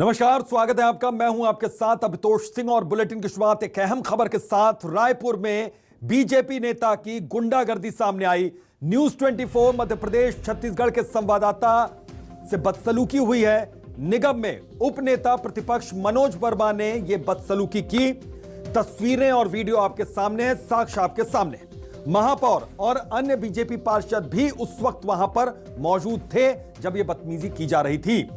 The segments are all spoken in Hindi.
नमस्कार, स्वागत है आपका। मैं हूं आपके साथ अभितोष सिंह और बुलेटिन की शुरुआत एक अहम खबर के साथ। रायपुर में बीजेपी नेता की गुंडागर्दी सामने आई। न्यूज 24 मध्य प्रदेश छत्तीसगढ़ के संवाददाता से बदसलूकी हुई है। निगम में उप नेता प्रतिपक्ष मनोज वर्मा ने यह बदसलूकी की। तस्वीरें और वीडियो आपके सामने है, साक्ष्य आपके सामने। महापौर और अन्य बीजेपी पार्षद भी उस वक्त वहां पर मौजूद थे जब यह बदतमीजी की जा रही थी।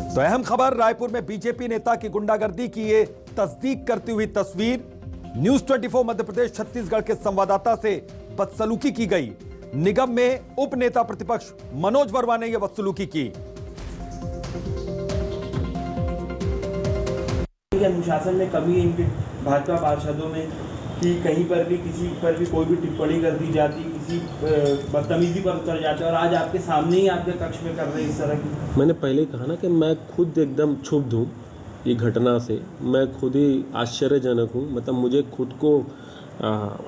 तो अहम खबर, रायपुर में बीजेपी नेता की गुंडागर्दी की ये तस्दीक करती हुई तस्वीर। न्यूज 24 मध्य प्रदेश छत्तीसगढ़ के संवाददाता से बदसलूकी की गई। निगम में उप नेता प्रतिपक्ष मनोज वर्मा ने यह बदसलूकी की। अनुशासन में कमी है इनके भाजपा पार्षदों में कि कहीं पर भी किसी पर भी कोई भी टिप्पणी कर दी जाती, किसी बदतमीजी पर उतर जाते और आज आपके सामने ही आपके कक्ष में कर रहे इस तरह की। मैंने पहले ही कहा ना कि मैं खुद एकदम क्षुब्ध हूँ ये घटना से। मैं खुद ही आश्चर्यजनक हूँ, मतलब मुझे खुद को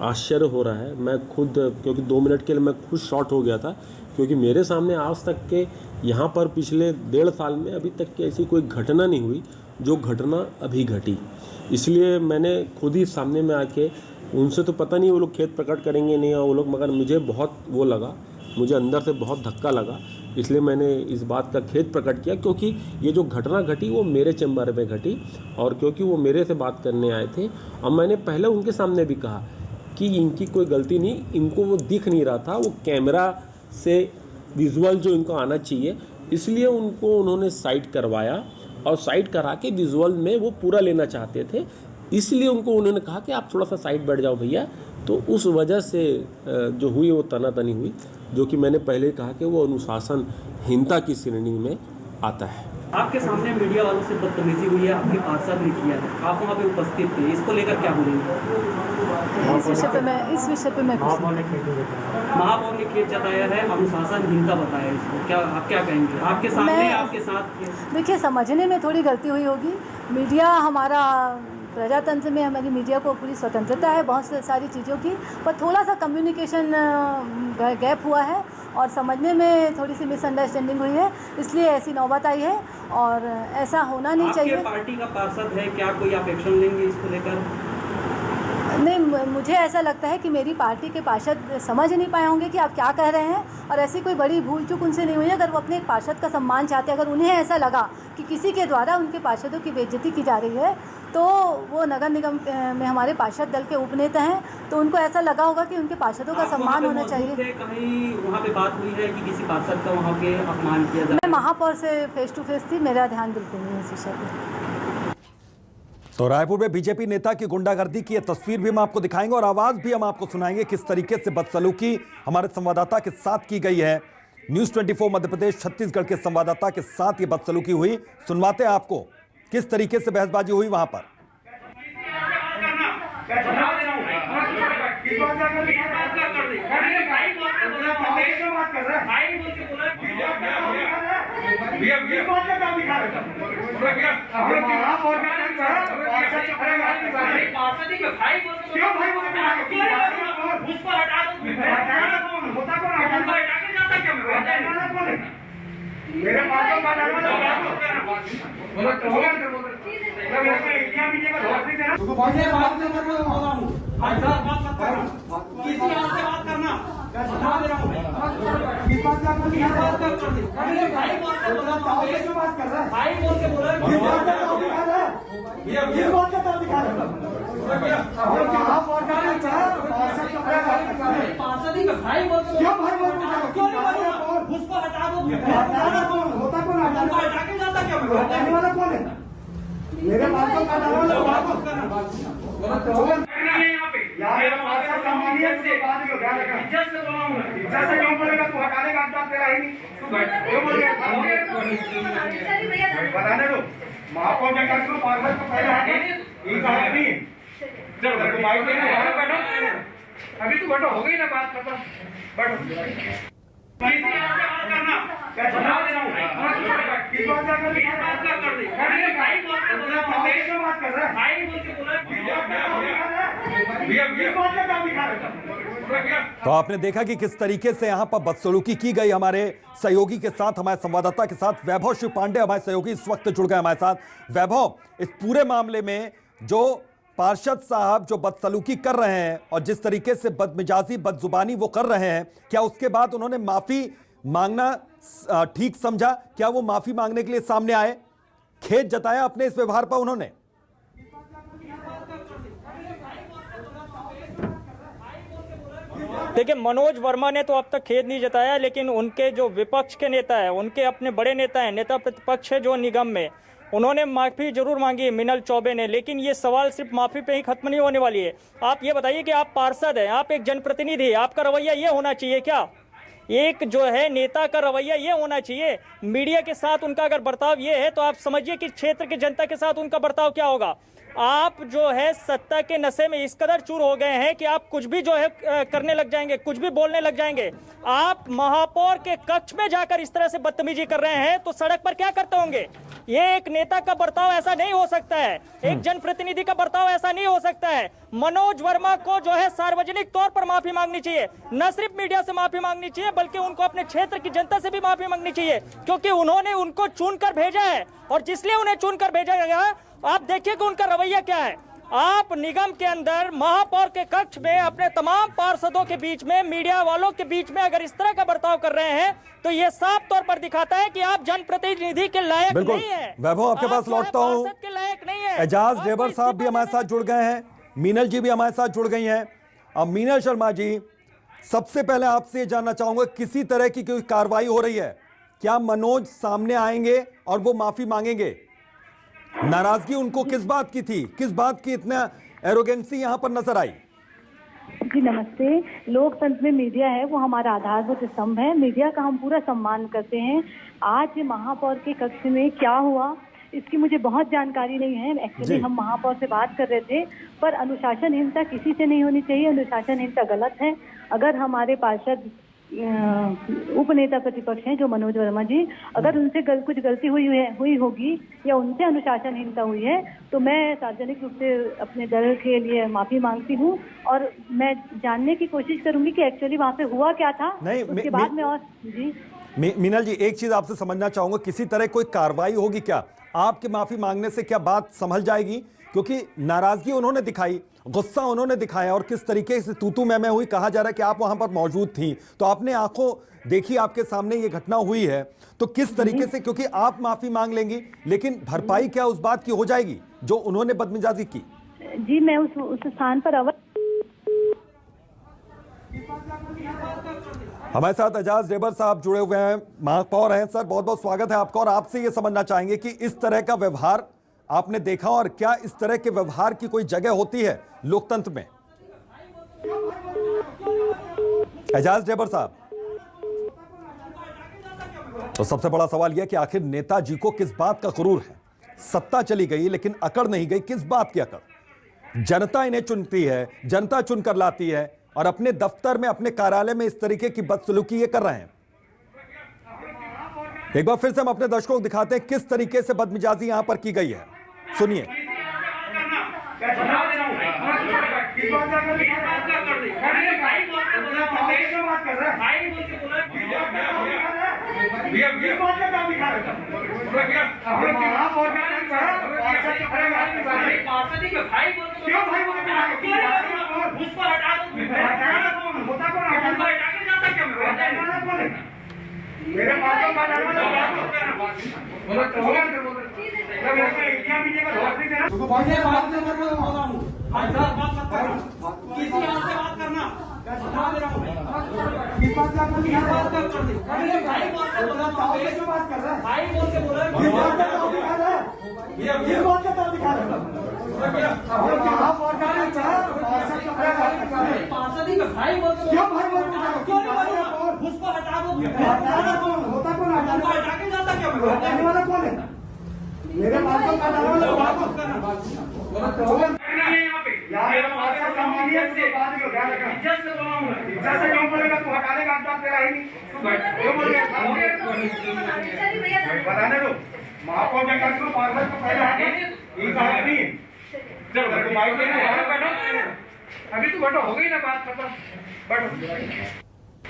आश्चर्य हो रहा है। मैं खुद, क्योंकि 2 मिनट के लिए मैं खुद शॉर्ट हो गया था, क्योंकि मेरे सामने आज तक के यहाँ पर पिछले 1.5 साल में अभी तक की ऐसी कोई घटना नहीं हुई जो घटना अभी घटी। इसलिए मैंने खुद ही सामने में आके, उनसे तो पता नहीं वो लोग खेद प्रकट करेंगे नहीं वो लोग, मगर मुझे बहुत वो लगा, मुझे अंदर से बहुत धक्का लगा। इसलिए मैंने इस बात का खेद प्रकट किया, क्योंकि ये जो घटना घटी वो मेरे चैम्बर में घटी और क्योंकि वो मेरे से बात करने आए थे। और मैंने पहले उनके सामने भी कहा कि इनकी कोई गलती नहीं, इनको वो दिख नहीं रहा था, वो कैमरा से विजुअल जो इनको आना चाहिए, इसलिए उनको उन्होंने साइड करवाया और साइड करा के विजुअल में वो पूरा लेना चाहते थे। इसलिए उनको उन्होंने कहा कि आप थोड़ा सा साइड बैठ जाओ भैया। तो उस वजह से जो हुई वो तनातनी हुई, जो कि मैंने पहले ही कहा कि वो अनुशासनहीनता की श्रेणी में आता है। आपके सामने मीडिया वालों से बदतमीजी हुई है, आपके पार्षद ने किया है, आप वहाँ पे उपस्थित थे, इसको लेकर क्या बोलेंगे? इस विषय पे मैं महापौर ने खेद जताया है, अनुशासनहीनता बताया इसको, क्या आप क्या कहेंगे? आपके सामने आपके साथ देखिए, समझने में थोड़ी गलती हुई होगी। मीडिया हमारा प्रजातंत्र में हमारी मीडिया को पूरी स्वतंत्रता है बहुत सारी चीज़ों की, पर थोड़ा सा कम्युनिकेशन गैप हुआ है और समझने में थोड़ी सी मिसअंडरस्टैंडिंग हुई है, इसलिए ऐसी नौबत आई है और ऐसा होना नहीं चाहिए। आपके पार्टी का पार्षद है, क्या कोई आप एक्शन लेंगे इसको लेकर? नहीं, मुझे ऐसा लगता है कि मेरी पार्टी के पार्षद समझ नहीं पाए होंगे कि आप क्या कह रहे हैं और ऐसी कोई बड़ी भूल चूक उनसे नहीं हुई है। अगर वो अपने पार्षद का सम्मान चाहते हैं, अगर उन्हें ऐसा लगा कि किसी के द्वारा उनके पार्षदों की बेइज्जती की जा रही है, तो वो नगर निगम में हमारे पार्षद दल के उपनेता हैं, तो उनको ऐसा लगा होगा कि उनके पार्षदों का सम्मान होना चाहिए। कहीं वहाँ पे बात हुई है कि किसी पार्षद का वहाँ पे अपमान किया जाए? मैं महापौर से फेस टू फेस थी, मेरा ध्यान बिल्कुल नहीं है इस विषय पर। तो रायपुर में बीजेपी नेता की गुंडागर्दी की यह तस्वीर भी हम आपको दिखाएंगे और आवाज भी हम आपको सुनाएंगे किस तरीके से बदसलूकी हमारे संवाददाता के साथ की गई है। न्यूज 24 मध्य प्रदेश छत्तीसगढ़ के संवाददाता के साथ ये बदसलूकी हुई। सुनवाते हैं आपको किस तरीके से बहसबाजी हुई वहां पर। मेरे महापौर ने पार्षद को पहले नहीं चलो अभी तो बैठो, हो गई ना बात खत्म, बैठो। तो आपने देखा कि किस तरीके से यहां पर बदसलूकी की गई हमारे सहयोगी के साथ, हमारे संवाददाता के साथ। वैभव शिव पांडे हमारे सहयोगी इस वक्त जुड़ गए हमारे साथ। वैभव, इस पूरे मामले में जो पार्षद साहब जो बदसलूकी कर रहे हैं और जिस तरीके से बदमिजाजी बदजुबानी वो कर रहे हैं, क्या उसके बाद उन्होंने माफी मांगना ठीक समझा? क्या वो माफी मांगने के लिए सामने आए? खेद जताया अपने इस व्यवहार पर उन्होंने? देखिए, मनोज वर्मा ने तो अब तक खेद नहीं जताया, लेकिन उनके जो विपक्ष के नेता है, उनके अपने बड़े नेता हैं, नेता प्रतिपक्ष है जो निगम में, उन्होंने माफ़ी जरूर मांगी है, मिनल चौबे ने। लेकिन ये सवाल सिर्फ माफ़ी पे ही खत्म नहीं होने वाली है। आप ये बताइए कि आप पार्षद हैं, आप एक जनप्रतिनिधि हैं, आपका रवैया ये होना चाहिए क्या? एक जो है नेता का रवैया ये होना चाहिए। मीडिया के साथ उनका अगर बर्ताव ये है तो आप समझिए कि क्षेत्र की जनता के साथ उनका बर्ताव क्या होगा। आप जो है सत्ता के नशे में इस कदर चूर हो गए हैं कि आप कुछ भी जो है करने लग जाएंगे, कुछ भी बोलने लग जाएंगे। आप महापौर के कक्ष में जाकर इस तरह से बदतमीजी कर रहे हैं तो सड़क पर क्या करते होंगे? ये एक नेता का बर्ताव ऐसा नहीं हो सकता है, एक जनप्रतिनिधि का बर्ताव ऐसा नहीं हो सकता है। मनोज वर्मा को जो है सार्वजनिक तौर पर माफी मांगनी चाहिए, न सिर्फ मीडिया से माफी मांगनी चाहिए बल्कि उनको अपने क्षेत्र की जनता से भी माफी मांगनी चाहिए, क्योंकि उन्होंने उनको चुनकर भेजा है। और जिसलिए उन्हें चुनकर भेजा गया, आप देखिए कि उनका रवैया क्या है। आप निगम के अंदर महापौर के कक्ष में अपने तमाम पार्षदों के बीच में, मीडिया वालों के बीच में अगर इस तरह का बर्ताव कर रहे हैं तो ये साफ तौर पर दिखाता है कि आप जनप्रतिनिधि के लायक नहीं है। वैभव, आपके पास लौटता हूं। के लायक नहीं है। एजाज ढेबर साहब भी हमारे साथ जुड़ गए हैं, मीनल जी भी हमारे साथ जुड़ गई हैं। अब मीनल शर्मा जी, सबसे पहले आपसे जानना चाहूंगा, किसी तरह की कोई कार्रवाई हो रही है क्या? मनोज सामने आएंगे और वो माफी मांगेंगे? नाराजगी उनको किस बात की थी? किस बात की इतना एरोगेंसी यहां पर नजर आई? जी नमस्ते। लोकतंत्र में मीडिया है वो हमारा आधारभूत स्तंभ है, मीडिया का हम पूरा सम्मान करते हैं। आज महापौर के कक्ष में क्या हुआ इसकी मुझे बहुत जानकारी नहीं है। एक्चुअली हम महापौर से बात कर रहे थे, पर अनुशासनहीनता किसी से नहीं होनी चाहिए, अनुशासनहीनता गलत है। अगर हमारे पार्षद उपनेता प्रतिपक्ष हैं जो मनोज वर्मा जी, अगर उनसे कुछ गलती हुई होगी या उनसे अनुशासनहीनता हुई है तो मैं सार्वजनिक रूप से अपने दल के लिए माफी मांगती हूं और मैं जानने की कोशिश करूंगी कि एक्चुअली वहां पे हुआ क्या था। नहीं, उसके बाद में और जी मीनल जी, एक चीज आपसे समझना चाहूंगा, किसी तरह कोई कार्रवाई होगी क्या? आपके माफी मांगने से क्या बात संभल जाएगी? क्योंकि नाराजगी उन्होंने दिखाई, गुस्सा उन्होंने दिखाया और किस तरीके से तू मैं हुई, कहा जा रहा है कि आप वहां पर मौजूद थी, तो आपने आंखों देखी, आपके सामने ये घटना हुई है, तो किस तरीके से, क्योंकि आप माफी मांग लेंगी लेकिन भरपाई क्या उस बात की हो जाएगी जो उन्होंने बदमिजाजी की? जी मैं उस स्थान पर हमारे साथ एजाज ढेबर साहब जुड़े हुए हैं, महापौर हैं। सर, बहुत बहुत स्वागत है आपका। और आपसे ये समझना चाहेंगे कि इस तरह का व्यवहार आपने देखा और क्या इस तरह के व्यवहार की कोई जगह होती है लोकतंत्र में? एजाज ढेबर साहब, तो सबसे बड़ा सवाल यह कि आखिर नेताजी को किस बात का गुरूर है? सत्ता चली गई लेकिन अकड़ नहीं गई, किस बात की अकड़? जनता इन्हें चुनती है, जनता चुनकर लाती है और अपने दफ्तर में, अपने कार्यालय में इस तरीके की बदसलूकी ये कर रहे हैं। एक बार फिर से हम अपने दर्शकों को दिखाते हैं किस तरीके से बदमिजाजी यहां पर की गई है, सुनिए। मेरे पास महापौर के कक्ष में पार्षद को पहले अभी तो बैठो, हो गई ना बात खत्म, बैठो।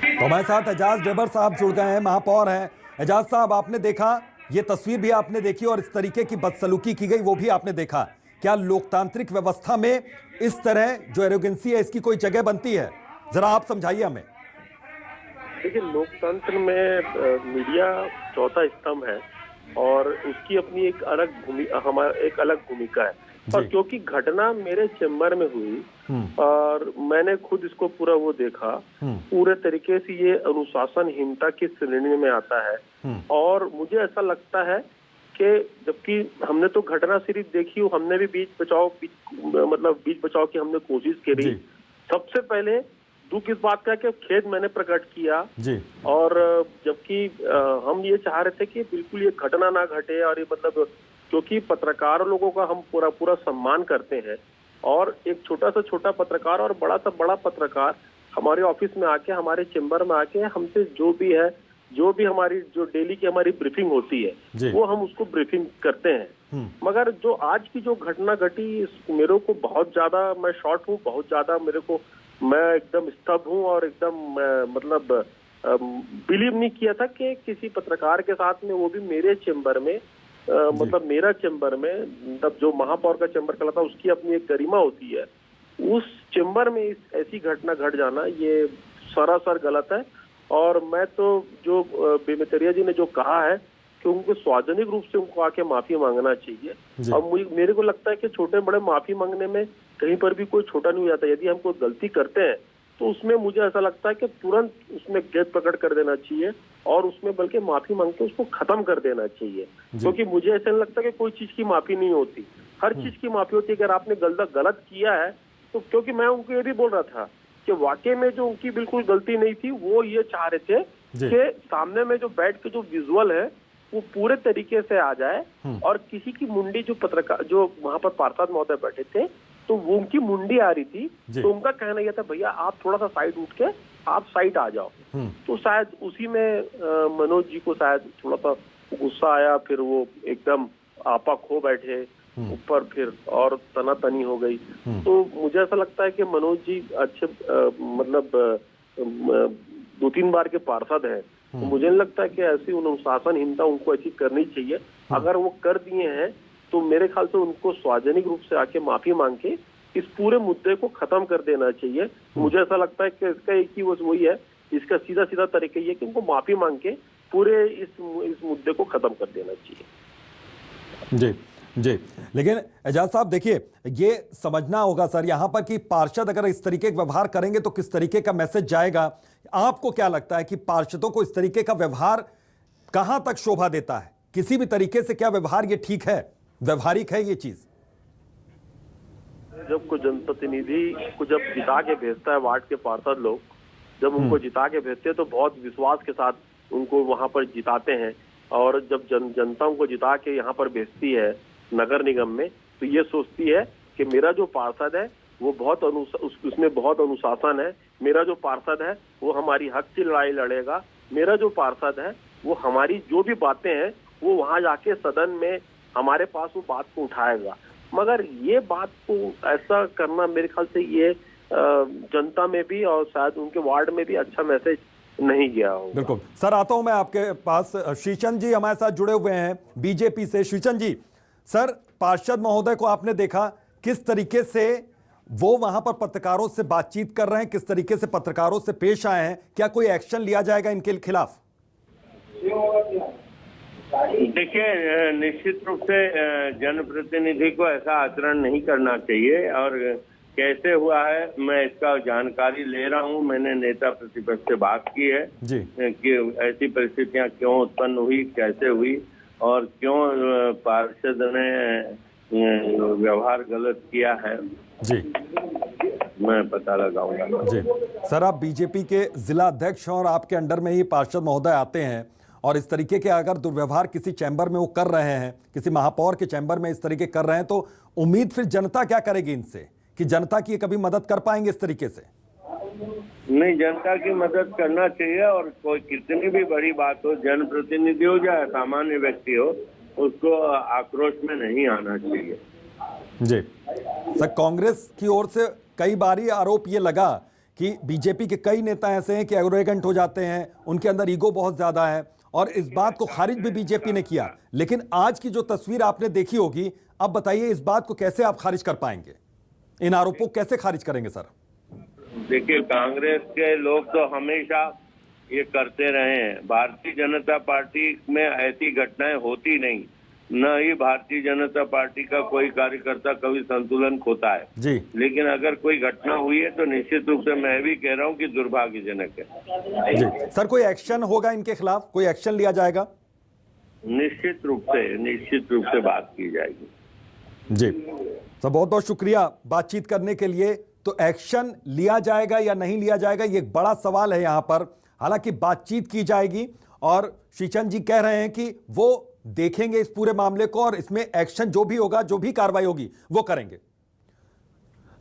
तो हमारे साथ एजाज डेबर साहब जुड़ गए हैं, महापौर हैं। एजाज साहब, आपने देखा, ये तस्वीर भी आपने देखी और इस तरीके की बदसलूकी की गई वो भी आपने देखा। क्या लोकतांत्रिक व्यवस्था में इस तरह जो एरोगेंसी है इसकी कोई जगह बनती है? जरा आप समझाइए हमें। देखिए, लोकतंत्र में मीडिया चौथा स्तंभ है और उसकी अपनी एक अलग भूमिका है। और क्योंकि घटना मेरे चेम्बर में हुई और मैंने खुद इसको पूरा वो देखा, पूरे तरीके से ये अनुशासनहीनता की श्रेणी में आता है। और मुझे ऐसा लगता है कि जबकि हमने तो घटना सिर्फ देखी, हमने भी बीच बचाव की हमने कोशिश करी। सबसे पहले दुख इस बात का कि खेद मैंने प्रकट किया जी। और जबकि हम ये चाह रहे थे कि बिल्कुल ये घटना ना घटे, और ये क्योंकि पत्रकार लोगों का हम पूरा सम्मान करते हैं, और एक छोटा सा छोटा पत्रकार और बड़ा सा बड़ा पत्रकार हमारे ऑफिस में आके, हमारे चेम्बर में आके हमसे जो भी हमारी जो डेली की हमारी ब्रीफिंग होती है वो हम उसको ब्रीफिंग करते हैं। मगर जो आज की जो घटना घटी, मेरे को बहुत ज्यादा, मैं शॉर्ट हूँ, बहुत ज्यादा मैं एकदम स्तब्ध हूँ और एकदम बिलीव नहीं किया था कि किसी पत्रकार के साथ में, वो भी मेरे चेम्बर में, मेरा चेम्बर में, तब जो महापौर का चेम्बर कहलाता था उसकी अपनी एक गरिमा होती है, उस चेम्बर में ऐसी घटना घट जाना ये सरासर गलत है। और मैं तो जो बेमेतरिया जी ने जो कहा है कि उनको सार्वजनिक रूप से उनको आके माफी मांगना चाहिए। और मेरे को लगता है कि छोटे बड़े माफी मांगने में कहीं पर भी कोई छोटा नहीं हो जाता। यदि हम कोई गलती करते हैं तो उसमें मुझे ऐसा लगता है कि तुरंत उसमें खेद प्रकट कर देना चाहिए और उसमें बल्कि माफी मांग के उसको खत्म कर देना चाहिए। क्योंकि मुझे ऐसा नहीं लगता कि कोई चीज की माफी नहीं होती, हर चीज की माफी होती है। अगर आपने गलत किया है तो, क्योंकि मैं उनको ये भी बोल रहा था कि वाकई में जो उनकी बिल्कुल गलती नहीं थी, वो ये चाह रहे थे कि सामने में जो बैठ के जो विजुअल है वो पूरे तरीके से आ जाए, और किसी की मुंडी जो वहां पर पार्षद महोदय बैठे थे तो वो उनकी मुंडी आ रही थी, तो उनका कहना यह था भैया आप थोड़ा सा साइड उठ के आप साइड आ जाओ। तो शायद उसी में मनोज जी को शायद थोड़ा सा गुस्सा आया, फिर वो एकदम आपा खो बैठे ऊपर, फिर और तनातनी हो गई। तो मुझे ऐसा लगता है कि मनोज जी अच्छे 2-3 बार के पार्षद हैं, तो मुझे नहीं लगता है कि ऐसी अनुशासनहीनता उनको ऐसी करनी चाहिए। अगर वो कर दिए हैं तो मेरे ख्याल से उनको सार्वजनिक रूप से आके माफी मांग के इस पूरे मुद्दे को खत्म कर देना चाहिए। मुझे ऐसा लगता है कि इसका एक ही वही है, इसका सीधा तरीका ये कि उनको माफी मांग के पूरे इस मुद्दे को खत्म कर देना चाहिए। जी, लेकिन एजाज साहब देखिए, ये समझना होगा सर यहाँ पर कि पार्षद अगर इस तरीके का व्यवहार करेंगे तो किस तरीके का मैसेज जाएगा। आपको क्या लगता है कि पार्षदों को इस तरीके का व्यवहार कहां तक शोभा देता है? किसी भी तरीके से क्या व्यवहार ये ठीक है, व्यवहारिक है ये चीज? जब कोई जनप्रतिनिधि को जब जिता के भेजता है, वार्ड के पार्षद लोग जब उनको जिता के भेजते हैं तो बहुत विश्वास के साथ उनको वहां पर जिताते हैं, और जब जनता उनको जिता के यहाँ पर भेजती है नगर निगम में, तो ये सोचती है कि मेरा जो पार्षद है वो उसमें बहुत अनुशासन है, मेरा जो पार्षद है वो हमारी हक की लड़ाई लड़ेगा, मेरा जो पार्षद है वो हमारी जो भी बातें हैं वो वहां जाके सदन में हमारे पास वो बात को उठाएगा। मगर ये बात को ऐसा करना मेरे ख्याल से ये जनता में भी और शायद उनके वार्ड में भी अच्छा मैसेज नहीं गया होगा। बिल्कुल सर, आता हूं मैं आपके पास। श्रीचंद जी हमारे साथ जुड़े हुए हैं बीजेपी से। श्रीचंद जी, सर पार्षद महोदय को आपने देखा किस तरीके से वो वहां पर पत्रकारों से बातचीत कर रहे हैं, किस तरीके से पत्रकारों से पेश आए हैं, क्या कोई एक्शन लिया जाएगा इनके खिलाफ? देखिए, निश्चित रूप से जनप्रतिनिधि को ऐसा आचरण नहीं करना चाहिए, और कैसे हुआ है मैं इसका जानकारी ले रहा हूं। मैंने नेता प्रतिपक्ष से बात की है जी कि ऐसी परिस्थितियां क्यों उत्पन्न हुई, कैसे हुई, और क्यों पार्षद ने व्यवहार गलत किया है जी, मैं पता लगाऊंगा जी। सर, आप बीजेपी के जिला अध्यक्ष हैं और आपके अंडर में ही पार्षद महोदय आते हैं, और इस तरीके के अगर दुर्व्यवहार किसी चैम्बर में वो कर रहे हैं, किसी महापौर के चैम्बर में इस तरीके कर रहे हैं, तो उम्मीद फिर जनता क्या करेगी इनसे, कि जनता की कभी मदद कर पाएंगे इस तरीके से? नहीं, जनता की मदद करना चाहिए, और कोई कितनी भी बड़ी बात हो, जनप्रतिनिधि हो या सामान्य व्यक्ति हो, उसको आक्रोश में नहीं आना चाहिए जी। सर, कांग्रेस की ओर से कई बारी आरोप ये लगा कि बीजेपी के कई नेता ऐसे हैं कि एरोगेंट हो जाते हैं, उनके अंदर ईगो बहुत ज्यादा है, और इस बात को खारिज भी बीजेपी ने किया। लेकिन आज की जो तस्वीर आपने देखी होगी, अब बताइए इस बात को कैसे आप खारिज कर पाएंगे, इन आरोपों को कैसे खारिज करेंगे सर? देखिए, कांग्रेस के लोग तो हमेशा ये करते रहे हैं। भारतीय जनता पार्टी में ऐसी घटनाएं होती नहीं, न ही भारतीय जनता पार्टी का कोई कार्यकर्ता कभी संतुलन खोता है जी। लेकिन अगर कोई घटना हुई है तो निश्चित रूप से मैं भी कह रहा हूं कि दुर्भाग्यजनक है जी। सर, कोई एक्शन होगा इनके खिलाफ, कोई एक्शन लिया जाएगा? निश्चित रूप से बात की जाएगी जी सर, बहुत बहुत शुक्रिया बातचीत करने के लिए। तो एक्शन लिया जाएगा या नहीं लिया जाएगा, ये एक बड़ा सवाल है यहाँ पर। हालांकि बातचीत की जाएगी और श्रीचंद जी कह रहे हैं कि वो देखेंगे इस पूरे मामले को और इसमें एक्शन जो भी होगा, जो भी कार्रवाई होगी वो करेंगे।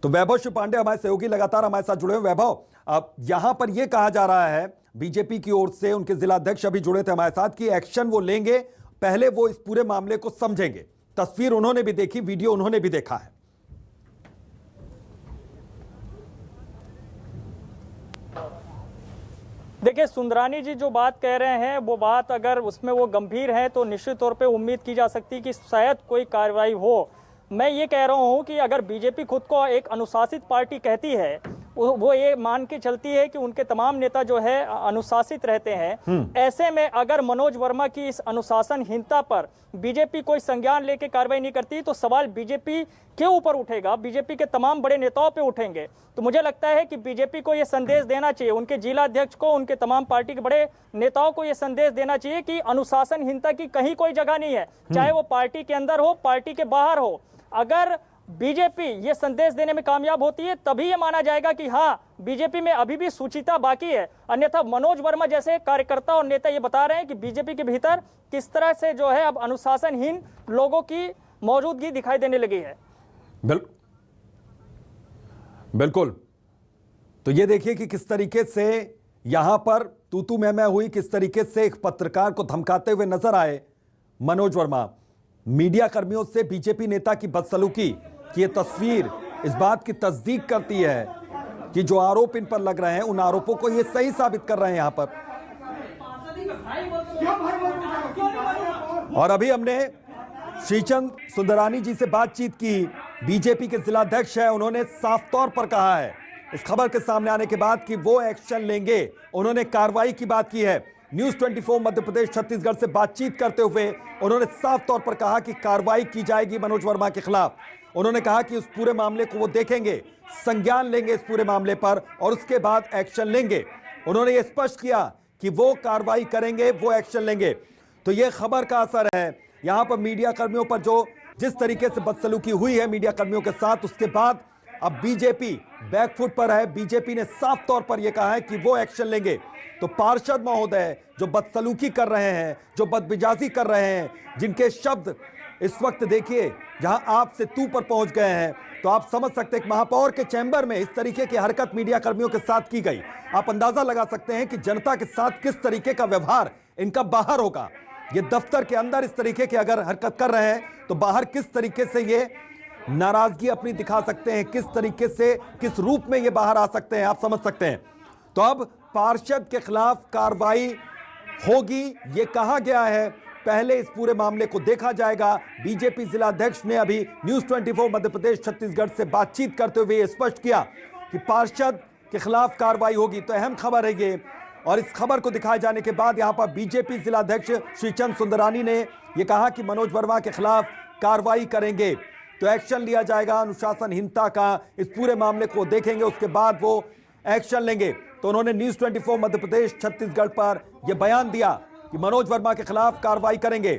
तो वैभव शिव पांडे हमारे सहयोगी लगातार हमारे साथ जुड़े हुए। वैभव, अब यहां पर यह कहा जा रहा है बीजेपी की ओर से, उनके जिला अध्यक्ष अभी जुड़े थे हमारे साथ, कि एक्शन वो लेंगे, पहले वो इस पूरे मामले को समझेंगे। तस्वीर उन्होंने भी देखी, वीडियो उन्होंने भी देखा है। देखिए, सुंदरानी जी जो बात कह रहे हैं वो बात अगर उसमें वो गंभीर है तो निश्चित तौर पे उम्मीद की जा सकती है कि शायद कोई कार्रवाई हो। मैं ये कह रहा हूँ कि अगर बीजेपी खुद को एक अनुशासित पार्टी कहती है, वो ये मान के चलती है कि उनके तमाम नेता जो है अनुशासित रहते हैं, ऐसे में अगर मनोज वर्मा की इस अनुशासनहीनता पर बीजेपी कोई संज्ञान लेके कार्रवाई नहीं करती तो सवाल बीजेपी के ऊपर उठेगा, बीजेपी के तमाम बड़े नेताओं पे उठेंगे। तो मुझे लगता है कि बीजेपी को ये संदेश देना चाहिए, उनके जिला अध्यक्ष को, उनके तमाम पार्टी के बड़े नेताओं को ये संदेश देना चाहिए कि अनुशासनहीनता की कहीं कोई जगह नहीं है, चाहे वो पार्टी के अंदर हो, पार्टी के बाहर हो। अगर बीजेपी ये संदेश देने में कामयाब होती है तभी ये माना जाएगा कि हाँ, बीजेपी में अभी भी सुचिता बाकी है। अन्यथा मनोज वर्मा जैसे कार्यकर्ता और नेता ये बता रहे हैं कि बीजेपी के भीतर किस तरह से जो है अब अनुशासनहीन लोगों की मौजूदगी दिखाई देने लगी है। बिल्कुल। तो ये देखिए कि किस तरीके से यहां पर तू मैं हुई, किस तरीके से एक पत्रकार को धमकाते हुए नजर आए मनोज वर्मा। मीडिया कर्मियों से बीजेपी नेता की बदसलूकी की ये तस्वीर इस बात की तस्दीक करती है कि जो आरोप इन पर लग रहे हैं, उन आरोपों को ये सही साबित कर रहे हैं यहां पर। और अभी हमने श्रीचंद सुंदरानी जी से बातचीत की, बीजेपी के जिला अध्यक्ष है। उन्होंने साफ तौर पर कहा है इस खबर के सामने आने के बाद कि वो एक्शन लेंगे, उन्होंने कार्रवाई की बात की है। न्यूज़ 24 मध्य प्रदेश छत्तीसगढ़ से बातचीत करते हुए उन्होंने साफ तौर पर कहा कि कार्रवाई की जाएगी मनोज वर्मा के खिलाफ। उन्होंने कहा कि उस पूरे मामले को वो देखेंगे, संज्ञान लेंगे इस पूरे मामले पर और उसके बाद एक्शन लेंगे। उन्होंने ये स्पष्ट किया कि वो कार्रवाई करेंगे, वो एक्शन लेंगे। तो ये खबर का असर है यहाँ पर मीडिया कर्मियों पर, जो जिस तरीके से बदसलूकी हुई है मीडिया कर्मियों के साथ, उसके बाद अब बीजेपी बैकफुट पर है। बीजेपी ने साफ तौर पर यह कहा है कि वो एक्शन लेंगे। तो पार्षद महोदय जो बदसलूकी कर रहे हैं, जो बदमिजाजी कर रहे हैं, जिनके शब्द इस वक्त देखिए जहां आप से तू पर पहुंच गए हैं, तो आप समझ सकते हैं कि महापौर के चैम्बर में इस तरीके की हरकत मीडिया कर्मियों के साथ की गई। आप अंदाजा लगा सकते हैं कि जनता के साथ किस तरीके का व्यवहार इनका बाहर होगा। ये दफ्तर के अंदर इस तरीके की अगर हरकत कर रहे हैं तो बाहर किस तरीके से ये नाराजगी अपनी दिखा सकते हैं, किस तरीके से, किस रूप में ये बाहर आ सकते हैं, आप समझ सकते हैं। तो अब पार्षद के खिलाफ कार्रवाई होगी, ये कहा गया है। पहले इस पूरे मामले को देखा जाएगा। बीजेपी जिला अध्यक्ष ने अभी न्यूज़ 24 मध्य प्रदेश छत्तीसगढ़ से बातचीत करते हुए स्पष्ट किया कि पार्षद के खिलाफ कार्रवाई होगी। तो अहम खबर है ये, और इस खबर को दिखाए जाने के बाद यहां पर बीजेपी जिला अध्यक्ष श्रीचंद सुंदरानी ने यह कहा कि मनोज वर्मा के खिलाफ कार्रवाई करेंगे, तो एक्शन लिया जाएगा अनुशासनहीनता का। इस पूरे मामले को देखेंगे, उसके बाद वो एक्शन लेंगे। तो उन्होंने न्यूज़ 24 मध्य प्रदेश छत्तीसगढ़ पर यह बयान दिया कि मनोज वर्मा के खिलाफ कार्रवाई करेंगे।